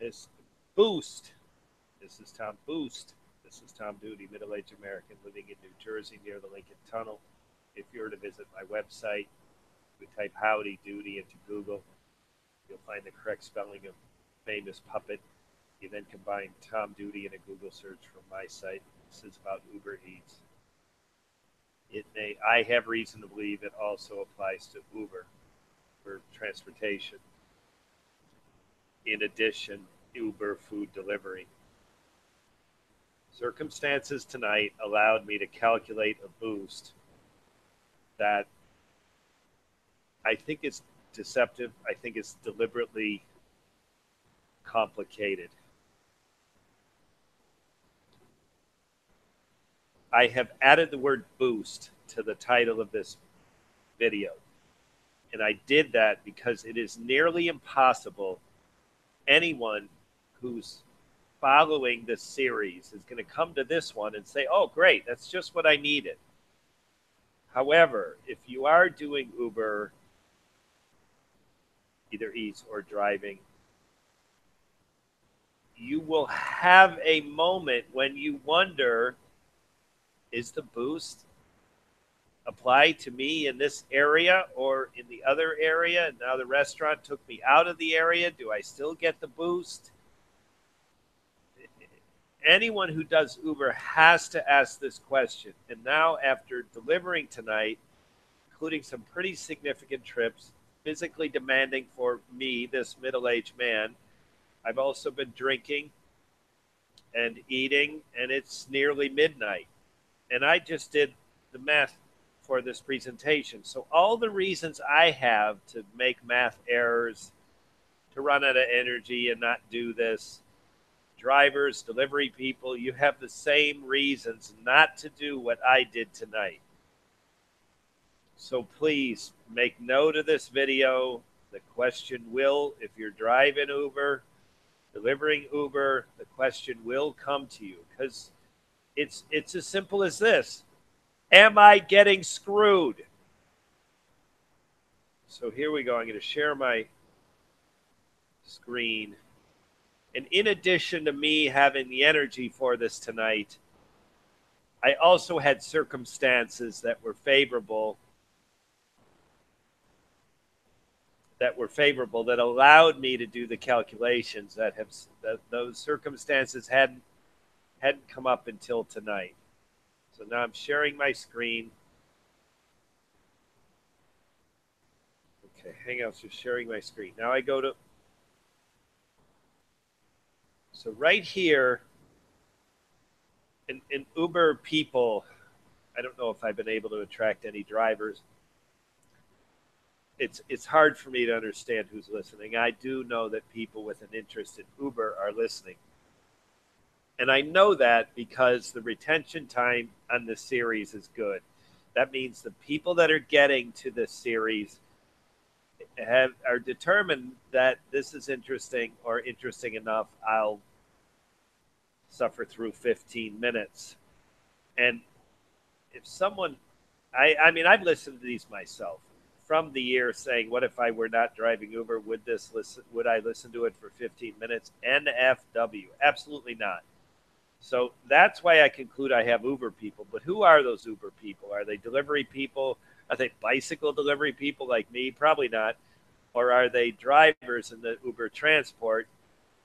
This Boost. This is Tom Boost. This is Tom Duty, middle-aged American living in New Jersey near the Lincoln Tunnel. If you were to visit my website, you type Howdy Doody into Google. You'll find the correct spelling of famous puppet. You then combine Tom Duty in a Google search from my site. This is about Uber Eats. I have reason to believe it also applies to Uber for transportation. In addition, Uber food delivery. Circumstances tonight allowed me to calculate a boost that I think is deceptive. I think it's deliberately complicated. I have added the word boost to the title of this video. And I did that because it is nearly impossible anyone who's following this series is going to come to this one and say, oh, great, that's just what I needed. However, if you are doing Uber, either Eats or driving, you will have a moment when you wonder, is the boost apply to me in this area or in the other area? And now the restaurant took me out of the area. Do I still get the boost? Anyone who does Uber has to ask this question. And now, after delivering tonight, including some pretty significant trips, physically demanding for me, this middle-aged man, I've also been drinking and eating, and it's nearly midnight. And I just did the math for this presentation. So all the reasons I have to make math errors, to run out of energy and not do this, drivers, delivery people, you have the same reasons not to do what I did tonight. So please make note of this video. The question will, if you're driving Uber, delivering Uber, the question will come to you because it's as simple as this. Am I getting screwed? So here we go. I'm going to share my screen. And in addition to me having the energy for this tonight, I also had circumstances that were favorable that allowed me to do the calculations that those circumstances hadn't come up until tonight. So now I'm sharing my screen. Okay, hang on, so sharing my screen. Now I go to, so right here, in Uber people, I don't know if I've been able to attract any drivers. It's hard for me to understand who's listening. I do know that people with an interest in Uber are listening. And I know that because the retention time on this series is good. That means the people that are getting to this series are determined that this is interesting or interesting enough. I'll suffer through 15 minutes. And if someone, I mean, I've listened to these myself from the year saying, what if I were not driving Uber? Would I listen to it for 15 minutes? NFW, absolutely not. So that's why I conclude I have Uber people. But who are those Uber people? Are they delivery people? Are they bicycle delivery people like me? Probably not. Or are they drivers in the Uber transport?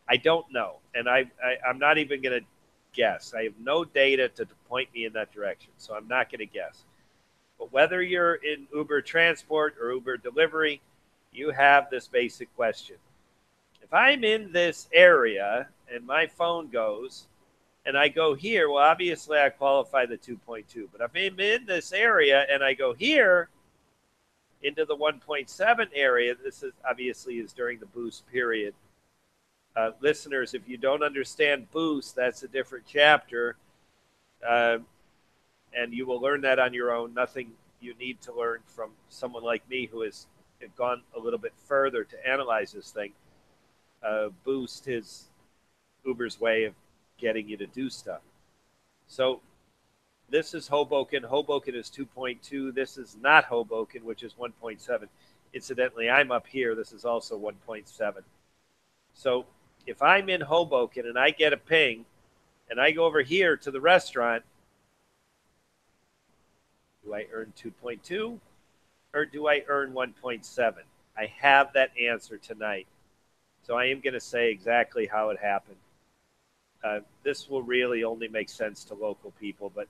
I don't know. And I'm not even going to guess. I have no data to point me in that direction. So I'm not going to guess. But whether you're in Uber transport or Uber delivery, you have this basic question. If I'm in this area and my phone goes, and I go here, well, obviously I qualify the 2.2. But if I'm in this area and I go here into the 1.7 area, this is obviously during the boost period. Listeners, if you don't understand boost, that's a different chapter. And you will learn that on your own. Nothing you need to learn from someone like me who has gone a little bit further to analyze this thing. Boost is Uber's way of getting you to do stuff. So this is Hoboken. Hoboken is 2.2. This is not Hoboken, which is 1.7. Incidentally, I'm up here. This is also 1.7. So if I'm in Hoboken and I get a ping and I go over here to the restaurant, do I earn 2.2 or do I earn 1.7? I have that answer tonight. So I am going to say exactly how it happened. This will really only make sense to local people, but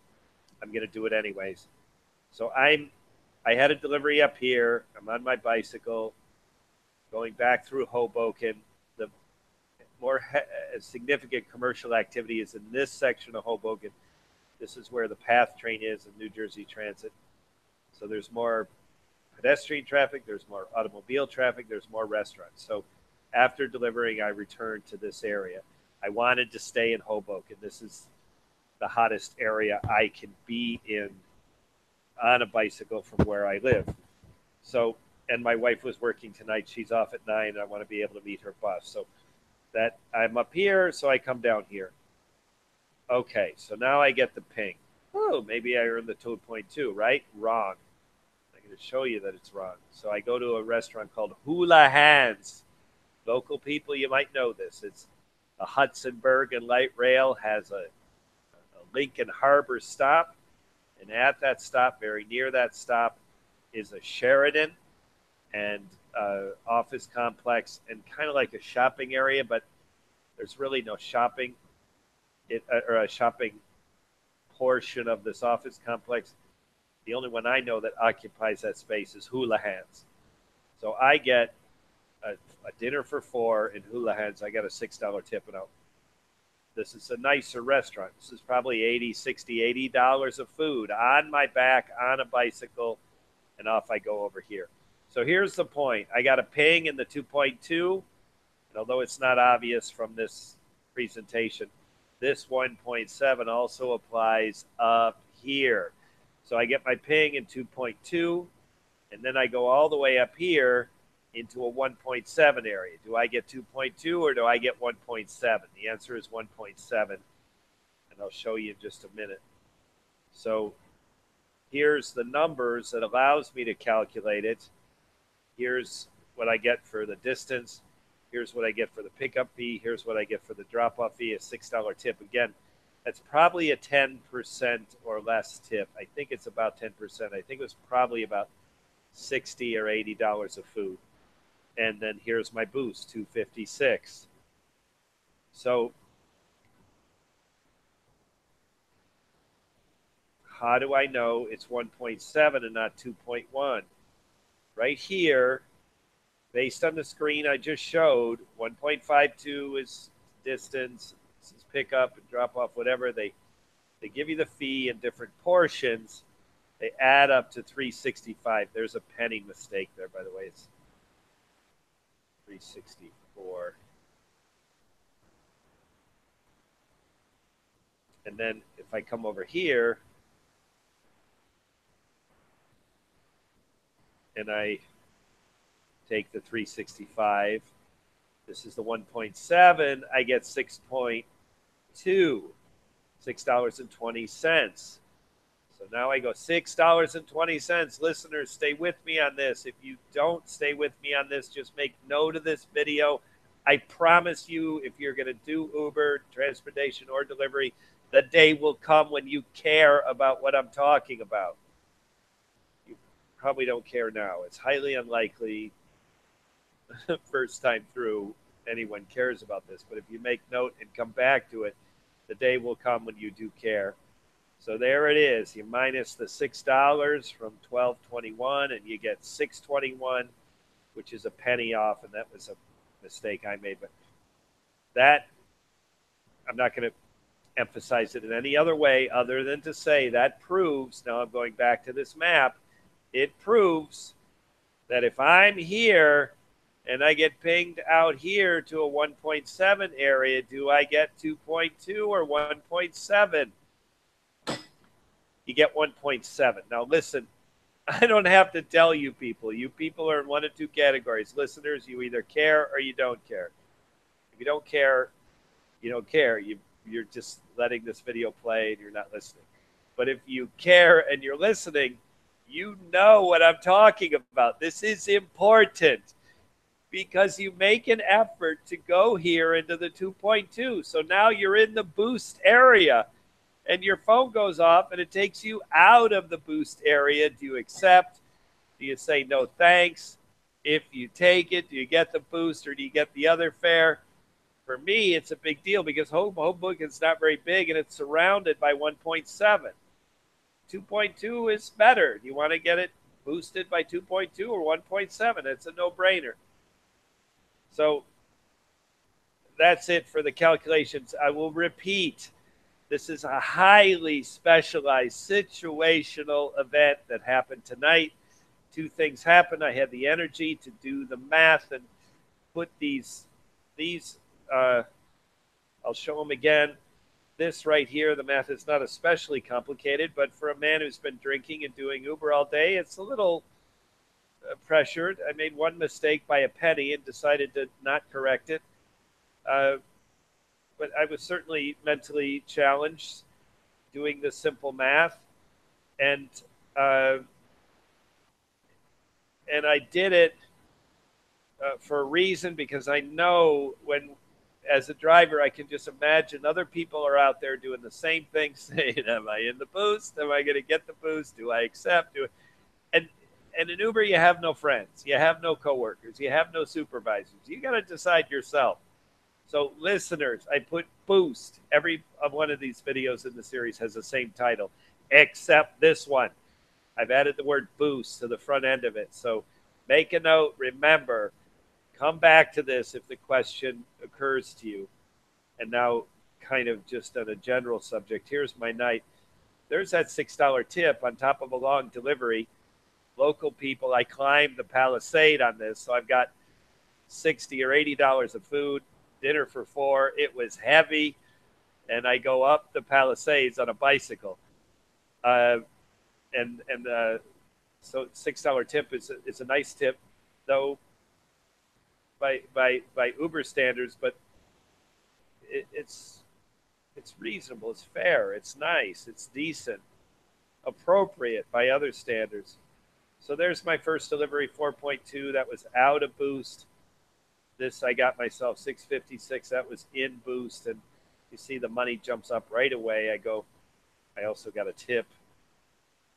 I'm going to do it anyways. So I had a delivery up here. I'm on my bicycle going back through Hoboken. The more significant commercial activity is in this section of Hoboken. This is where the PATH train is in New Jersey Transit. So there's more pedestrian traffic, there's more automobile traffic, there's more restaurants. So after delivering, I returned to this area. I wanted to stay in Hoboken. This is the hottest area I can be in on a bicycle from where I live. So, and my wife was working tonight. She's off at 9. I want to be able to meet her bus. So that I'm up here, so I come down here. Okay, so now I get the ping. Oh, maybe I earned the 2.2, right? Wrong. I'm going to show you that it's wrong. So I go to a restaurant called Hula Hands. Local people, you might know this. It's a Hudson Bergen light rail has a Lincoln Harbor stop. And at that stop, very near that stop, is a Sheridan and office complex and kind of like a shopping area, but there's really no shopping or a shopping portion of this office complex. The only one I know that occupies that space is Hula Hands. So I get a dinner for 4 in Hula Hands. I got a $6 tip and out. This is a nicer restaurant. This is probably $80, $60, $80 of food on my back, on a bicycle, and off I go over here. So here's the point. I got a ping in the 2.2, and although it's not obvious from this presentation, this 1.7 also applies up here. So I get my ping in 2.2, and then I go all the way up here into a 1.7 area. Do I get 2.2 or do I get 1.7? The answer is 1.7, and I'll show you in just a minute. So here's the numbers that allows me to calculate it. Here's what I get for the distance. Here's what I get for the pickup fee. Here's what I get for the drop-off fee, a $6 tip. Again, that's probably a 10% or less tip. I think it's about 10%. I think it was probably about $60 or $80 of food. And then here's my boost, 256. So how do I know it's 1.7 and not 2.1? Right here, based on the screen I just showed, 1.52 is distance, this is pickup and drop off, whatever. They give you the fee in different portions. They add up to 365. There's a penny mistake there, by the way. It's 364. And then if I come over here and I take the 365, this is the 1.7, I get 6.2, $6.20. So now I go $6.20. Listeners, stay with me on this. If you don't stay with me on this, just make note of this video. I promise you, if you're going to do Uber, transportation, or delivery, the day will come when you care about what I'm talking about. You probably don't care now. It's highly unlikely first time through anyone cares about this. But if you make note and come back to it, the day will come when you do care. So there it is. You minus the $6 from $12.21, and you get $6.21, which is a penny off, and that was a mistake I made. But that, I'm not going to emphasize it in any other way other than to say that proves, now I'm going back to this map, it proves that if I'm here and I get pinged out here to a 1.7 area, do I get 2.2 or 1.7? You get 1.7. Now, listen, I don't have to tell you people. You people are in one of two categories. Listeners, you either care or you don't care. If you don't care, you don't care. You're just letting this video play and you're not listening. But if you care and you're listening, you know what I'm talking about. This is important. because you make an effort to go here into the 2.2. So now you're in the boost area and your phone goes off and it takes you out of the boost area. Do you accept? Do you say no thanks? If you take it, do you get the boost or do you get the other fare? For me, it's a big deal because Hoboken is not very big and it's surrounded by 1.7. 2.2 is better. You want to get it boosted by 2.2 or 1.7? It's a no-brainer. So that's it for the calculations. I will repeat. This is a highly specialized situational event that happened tonight. Two things happened. I had the energy to do the math and put these. I'll show them again. This right here, the math is not especially complicated, but for a man who's been drinking and doing Uber all day, it's a little pressured. I made one mistake by a penny and decided to not correct it. But I was certainly mentally challenged doing the simple math, and uh, and I did it for a reason because I know when, as a driver, I can just imagine other people are out there doing the same thing, saying, "Am I in the boost? Am I going to get the boost? Do I accept? Do I? And and in Uber, you have no friends, you have no coworkers, you have no supervisors. You got to decide yourself. So, listeners, I put boost. Every one of these videos in the series has the same title, except this one. I've added the word boost to the front end of it. So, make a note. Remember, come back to this if the question occurs to you. And now, kind of just on a general subject, here's my night. There's that $6 tip on top of a long delivery. Local people, I climbed the Palisade on this, so I've got $60 or $80 of food, dinner for four. It was heavy, and I go up the Palisades on a bicycle. Uh, and so $6 tip is a nice tip, though by Uber standards, but it's reasonable, it's fair, it's nice, it's decent, appropriate by other standards. So there's my first delivery, 4.2. That was out of boost. This I got myself 656. That was in boost, and you see the money jumps up right away. I also got a tip.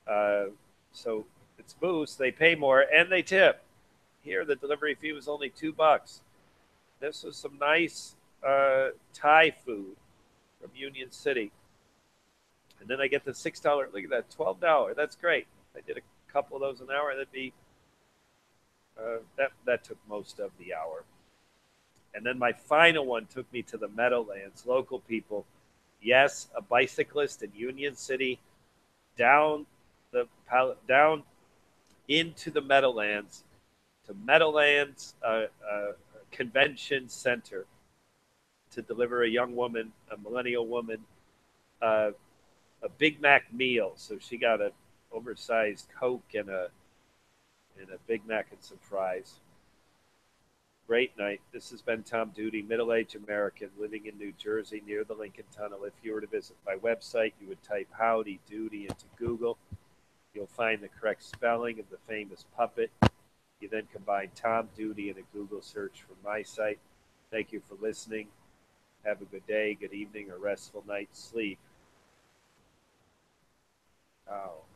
Uh, so it's boost. They pay more and they tip. Here the delivery fee was only $2. This was some nice Thai food from Union City, and then I get the $6. Look at that, $12. That's great. I did a couple of those an hour. That'd be that took most of the hour. And then my final one took me to the Meadowlands. Local people, yes, a bicyclist in Union City, down down into the Meadowlands to Meadowlands Convention Center to deliver a young woman, a millennial woman, uh, a Big Mac meal. So she got an oversized Coke and a Big Mac and some fries. Great night. This has been Tom Duty, middle-aged American living in New Jersey near the Lincoln Tunnel. If you were to visit my website, you would type Howdy Doody into Google. You'll find the correct spelling of the famous puppet. You then combine Tom Duty in a Google search for my site. Thank you for listening. Have a good day, good evening, or restful night's sleep. Oh.